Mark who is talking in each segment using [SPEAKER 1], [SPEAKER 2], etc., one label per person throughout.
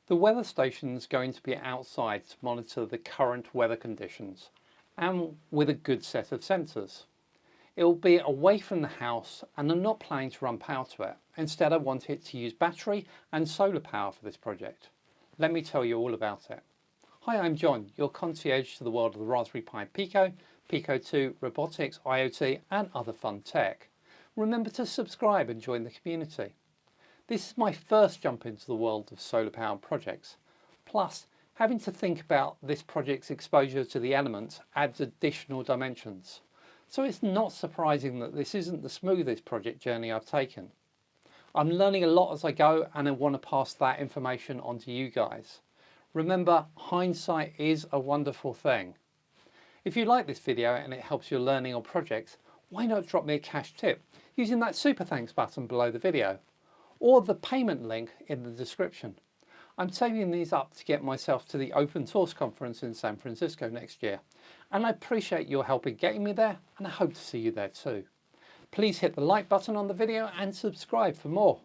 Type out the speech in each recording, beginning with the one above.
[SPEAKER 1] The weather station is going to be outside to monitor the current weather conditions and with a good set of sensors. It will be away from the house and I'm not planning to run power to it. Instead, I want it to use battery and solar power for this project. Let me tell you all about it. Hi, I'm John, your concierge to the world of the Raspberry Pi Pico, Pico 2, robotics, IoT and other fun tech. Remember to subscribe and join the community. This is my first jump into the world of solar powered projects. Plus, having to think about this project's exposure to the elements adds additional dimensions. So it's not surprising that this isn't the smoothest project journey I've taken. I'm learning a lot as I go and I want to pass that information on to you guys. Remember, hindsight is a wonderful thing. If you like this video and it helps your learning or projects, why not drop me a cash tip using that super thanks button below the video or the payment link in the description. I'm saving these up to get myself to the Open Source Conference in San Francisco next year, and I appreciate your help in getting me there, and I hope to see you there too. Please hit the like button on the video and subscribe for more.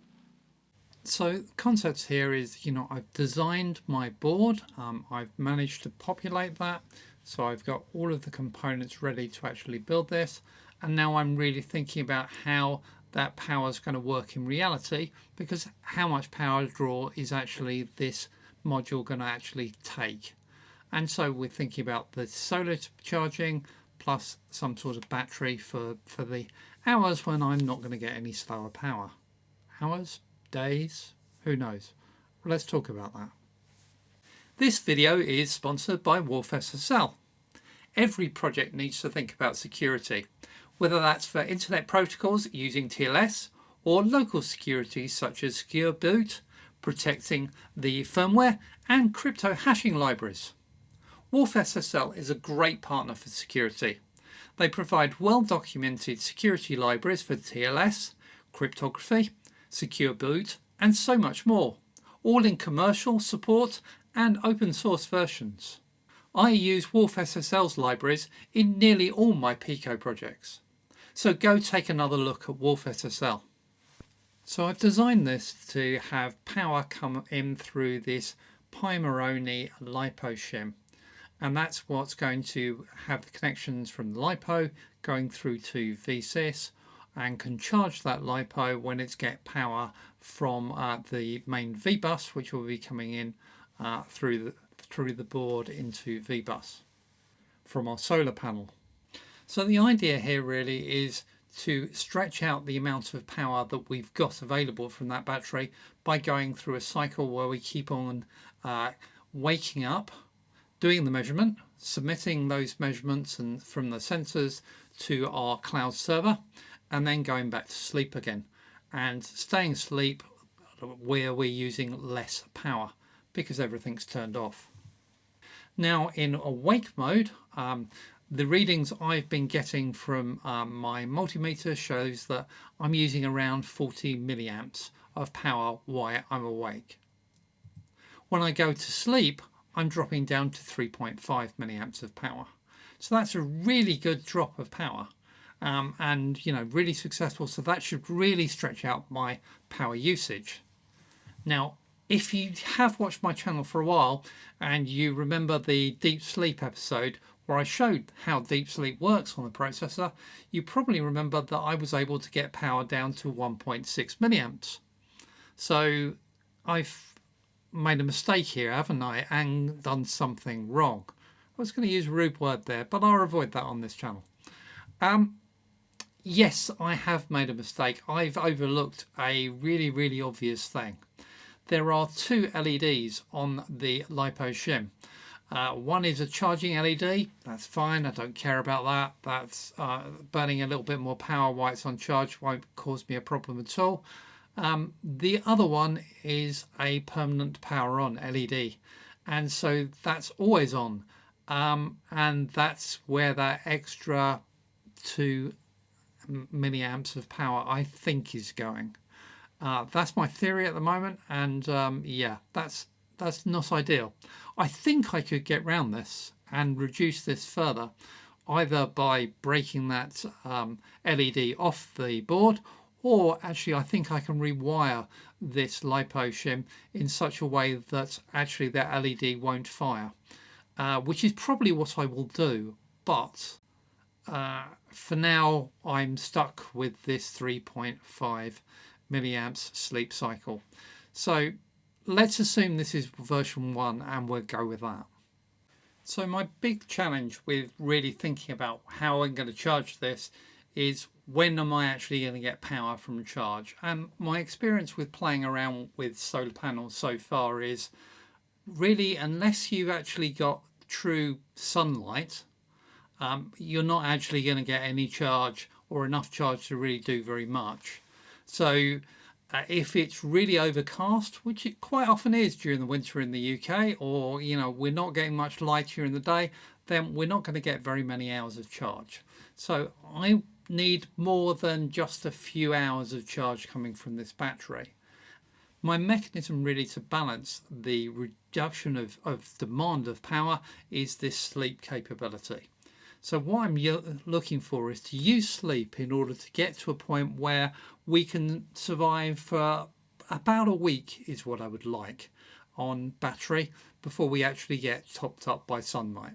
[SPEAKER 1] So the concept here is, I've designed my board, I've managed to populate that, so I've got all of the components ready to actually build this, and now I'm really thinking about how that power is going to work in reality, because how much power draw is actually this module going to actually take. And so we're thinking about the solar charging plus some sort of battery for the hours when I'm not going to get any slower power. Hours? Days? Who knows? Well, let's talk about that. This video is sponsored by WolfSSL. Every project needs to think about security, whether that's for internet protocols using TLS or local security such as secure boot, protecting the firmware and crypto hashing libraries. WolfSSL is a great partner for security. They provide well-documented security libraries for TLS, cryptography, secure boot and so much more, all in commercial support and open source versions. I use WolfSSL's libraries in nearly all my Pico projects. So go take another look at WolfSSL. So I've designed this to have power come in through this Pi-Moroni LiPo shim. And that's what's going to have the connections from the LiPo going through to VSys and can charge that LiPo when it's get power from the main VBus, which will be coming in through the board into VBus from our solar panel. So the idea here really is to stretch out the amount of power that we've got available from that battery by going through a cycle where we keep on waking up, doing the measurement, submitting those measurements and from the sensors to our cloud server, and then going back to sleep again and staying asleep where we're using less power because everything's turned off. Now in awake mode, the readings I've been getting from my multimeter shows that I'm using around 40 milliamps of power while I'm awake. When I go to sleep, I'm dropping down to 3.5 milliamps of power. So that's a really good drop of power and really successful. So that should really stretch out my power usage. Now, if you have watched my channel for a while and you remember the deep sleep episode where I showed how deep sleep works on the processor, you probably remember that I was able to get power down to 1.6 milliamps. So I've made a mistake here, haven't I, and done something wrong. I was going to use a rude word there, but I'll avoid that on this channel. Yes, I have made a mistake. I've overlooked a really obvious thing. There are two LEDs on the LiPo shim. One is a charging LED. That's fine, I don't care about that. That's burning a little bit more power while it's on charge, won't cause me a problem at all. The other one is a permanent power on LED, and so that's always on, and that's where that extra 2 milliamps of power I think is going. That's my theory at the moment, and yeah, that's not ideal. I think I could get around this and reduce this further, either by breaking that LED off the board, or actually I think I can rewire
[SPEAKER 2] this LiPo shim in such a way that actually the LED won't fire, which is probably what I will do. But for now, I'm stuck with this 3.5 milliamps sleep cycle. So let's assume this is version 1 and we'll go with that. So my big challenge with really thinking about how I'm going to charge this is, when am I actually going to get power from charge? And my experience with playing around with solar panels so far is, really, unless you've actually got true sunlight, you're not actually going to get any charge or enough charge to really do very much. So if it's really overcast, which it quite often is during the winter in the UK, or we're not getting much light during the day, then we're not going to get very many hours of charge. So I need more than just a few hours of charge coming from this battery. My mechanism really to balance the reduction of demand of power is this sleep capability. So what I'm looking for is to use sleep in order to get to a point where we can survive for about a week, is what I would like on battery, before we actually get topped up by sunlight.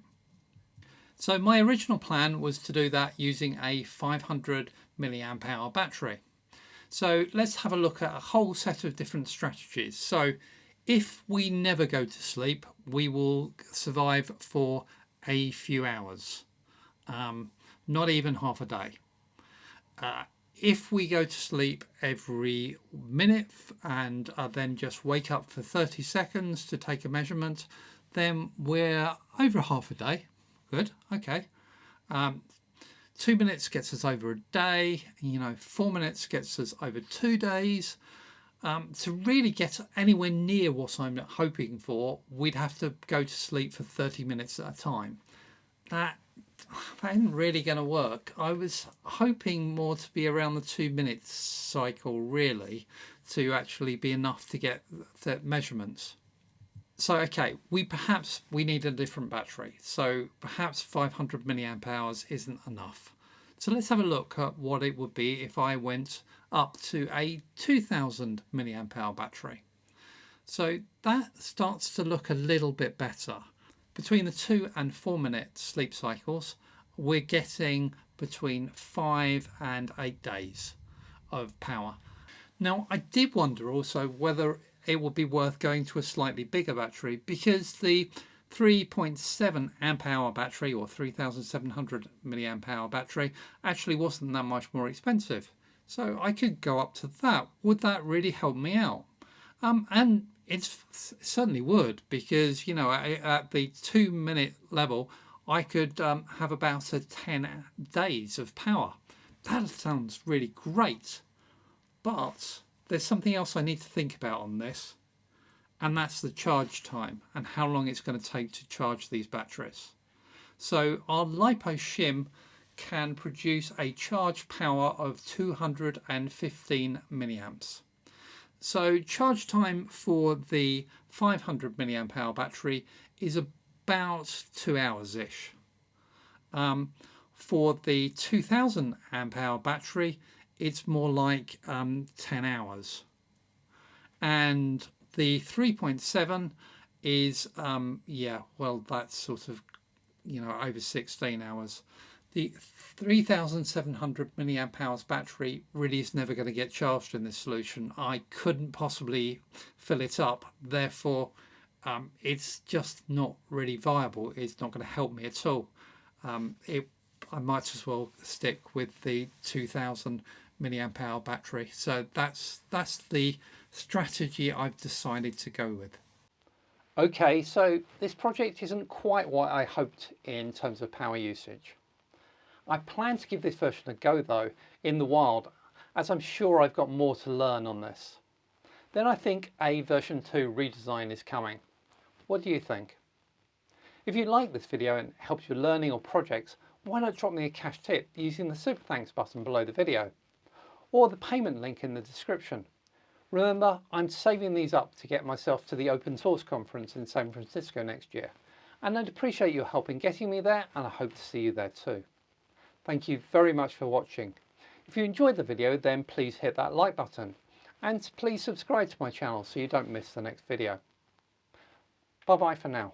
[SPEAKER 2] So my original plan was to do that using a 500 milliamp hour battery. So let's have a look at a whole set of different strategies. So if we never go to sleep, we will survive for a few hours. Not even half a day. If we go to sleep every minute and then just wake up for 30 seconds to take a measurement, then we're over half a day. Good, okay. 2 minutes gets us over a day, 4 minutes gets us over 2 days. To really get anywhere near what I'm hoping for, we'd have to go to sleep for 30 minutes at a time. That isn't really going to work. I was hoping more to be around the 2 minutes cycle, really, to actually be enough to get the measurements. So okay, we need a different battery. So perhaps 500 milliamp hours isn't enough. So let's have a look at what it would be if I went up to a 2000 milliamp hour battery. So that starts to look a little bit better. Between the 2 and 4 minute sleep cycles, we're getting between 5 and 8 days of power. Now, I did wonder also whether it would be worth going to a slightly bigger battery, because the 3.7 amp hour battery, or 3700 milliamp hour battery, actually wasn't that much more expensive. So I could go up to that. Would that really help me out? And it certainly would, because at the 2 minute level I could have about 10 days of power. That sounds really great, but there's something else I need to think about on this, and that's the charge time and how long it's going to take to charge these batteries. So our LiPo shim can produce a charge power of 215 milliamps. So charge time for the 500 milliamp hour battery is about 2 hours-ish. For the 2000 amp hour battery, it's more like 10 hours. And the 3.7 is, that's sort of, over 16 hours. The 3700 milliamp hours battery really is never going to get charged in this solution. I couldn't possibly fill it up. Therefore, it's just not really viable. It's not going to help me at all. I might as well stick with the 2000 milliamp hour battery. So that's the strategy I've decided to go with.
[SPEAKER 1] Okay, so this project isn't quite what I hoped in terms of power usage. I plan to give this version a go though in the wild, as I'm sure I've got more to learn on this. Then I think a version 2 redesign is coming. What do you think? If you like this video and it helps your learning or projects, why not drop me a cash tip using the super thanks button below the video, or the payment link in the description. Remember, I'm saving these up to get myself to the open source conference in San Francisco next year, and I'd appreciate your help in getting me there, and I hope to see you there too. Thank you very much for watching. If you enjoyed the video, then please hit that like button, And please subscribe to my channel so you don't miss the next video. Bye bye for now.